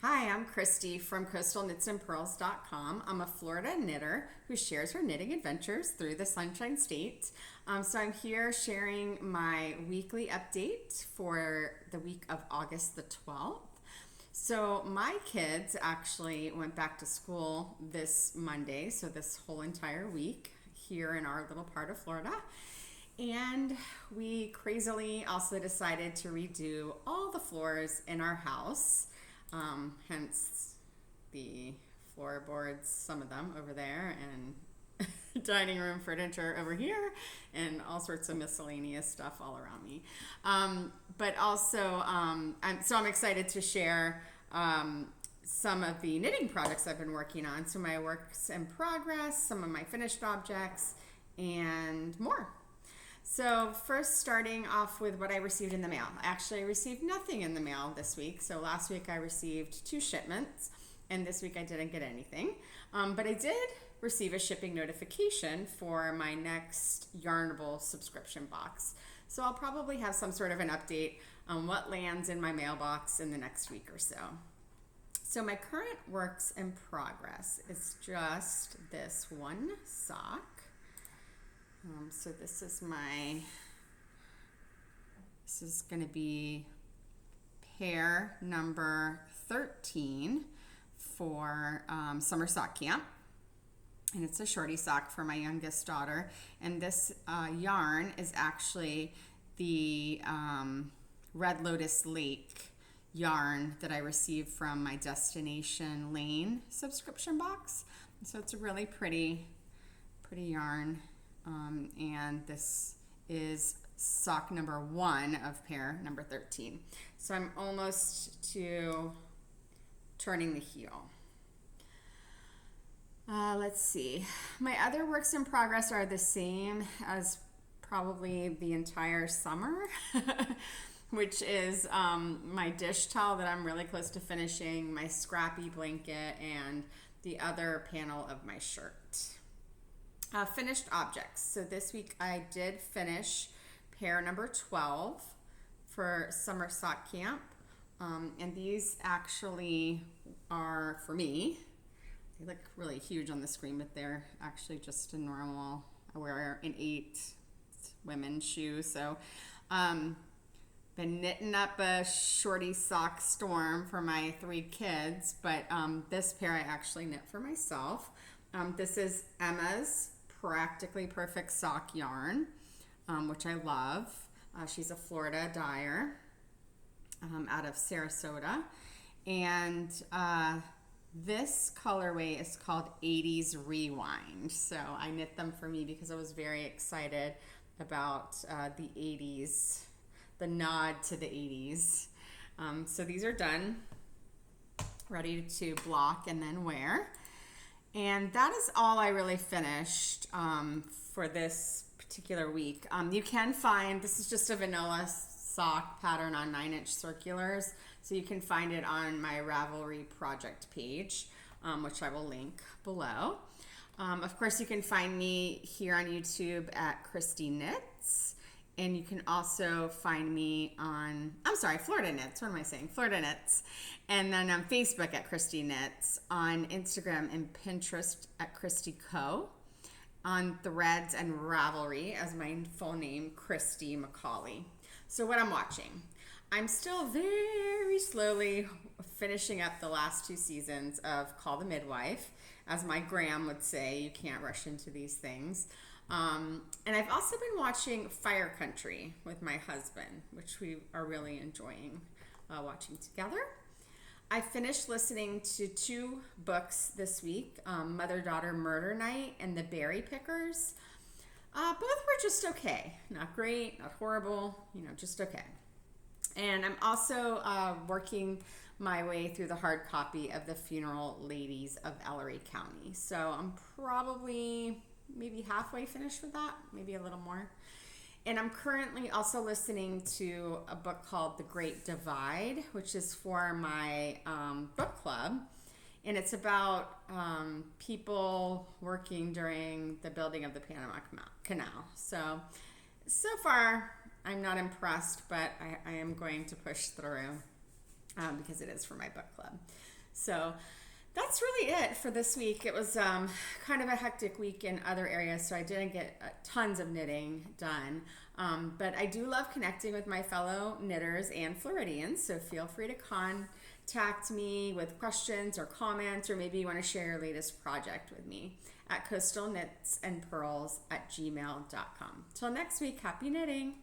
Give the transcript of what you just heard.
Hi, I'm Kristie from coastalknitsandpurls.com. I'm a Florida knitter who shares her knitting adventures through the Sunshine State. So I'm here sharing my weekly update for the week of August the 12th. So my kids actually went back to school this Monday, so this whole entire week here in our little part of Florida. And we crazily also decided to redo all the floors in our house, hence the floorboards, some of them over there, and dining room furniture over here, and all sorts of miscellaneous stuff all around me. But also, I'm excited to share some of the knitting projects I've been working on. So my works in progress, some of my finished objects, and more. So first, starting off with what I received in the mail. Actually, I received nothing in the mail this week. So last week I received 2 shipments, and this week I didn't get anything. But I did receive a shipping notification for my next Yarnable subscription box. So I'll probably have some sort of an update on what lands in my mailbox in the next week or so. So my current works in progress is just this one sock. So this is going to be pair number 13 for summer sock camp. And it's a shorty sock for my youngest daughter. And this yarn is actually the Red Lotus Lake yarn that I received from my Destination Lane subscription box. So it's a really pretty yarn. And this is sock number 1 of pair number 13. So I'm almost to turning the heel. Let's see. My other works in progress are the same as probably the entire summer, which is my dish towel that I'm really close to finishing, my scrappy blanket, and the other panel of my shirt. Finished objects. So this week I did finish pair number 12 for summer sock camp. And these actually are for me. They look really huge on the screen, but they're actually just a normal, I wear an 8 women's shoe. So been knitting up a shorty sock storm for my 3 kids, but this pair I actually knit for myself. This is Emma's Practically Perfect sock yarn, which I love. She's a Florida dyer out of Sarasota, and this colorway is called 80s Rewind. So I knit them for me because I was very excited about the 80s, the nod to the 80s. So these are done, ready to block and then wear. And that is all I really finished for this particular week. You can find, this is just a vanilla sock pattern on 9-inch circulars, so you can find it on my Ravelry project page, which I will link below. Of course, you can find me here on YouTube at Kristie Knits, and you can also find me on, Florida Knits. What am I saying? Florida Knits. And then on Facebook at Kristie Knits, on Instagram and Pinterest at Kristie Co, on Threads and Ravelry as my full name, Kristie McCauley. So what I'm watching, I'm still very slowly finishing up the last 2 seasons of Call the Midwife. As my Graham would say, you can't rush into these things. And I've also been watching Fire Country with my husband, which we are really enjoying watching together. I finished listening to 2 books this week, Mother-Daughter Murder Night and The Berry Pickers. Both were just okay. Not great, not horrible, just okay. And I'm also working my way through the hard copy of The Funeral Ladies of Ellery County. So I'm probably maybe halfway finished with that, maybe a little more. And I'm currently also listening to a book called The Great Divide, which is for my book club. And it's about people working during the building of the Panama Canal. So far, I'm not impressed, but I am going to push through. because it is for my book club. So that's really it for this week. It was kind of a hectic week in other areas, so I didn't get tons of knitting done. But I do love connecting with my fellow knitters and Floridians, so feel free to contact me with questions or comments, or maybe you want to share your latest project with me at coastalknitsandpurls@gmail.com. Till next week, happy knitting!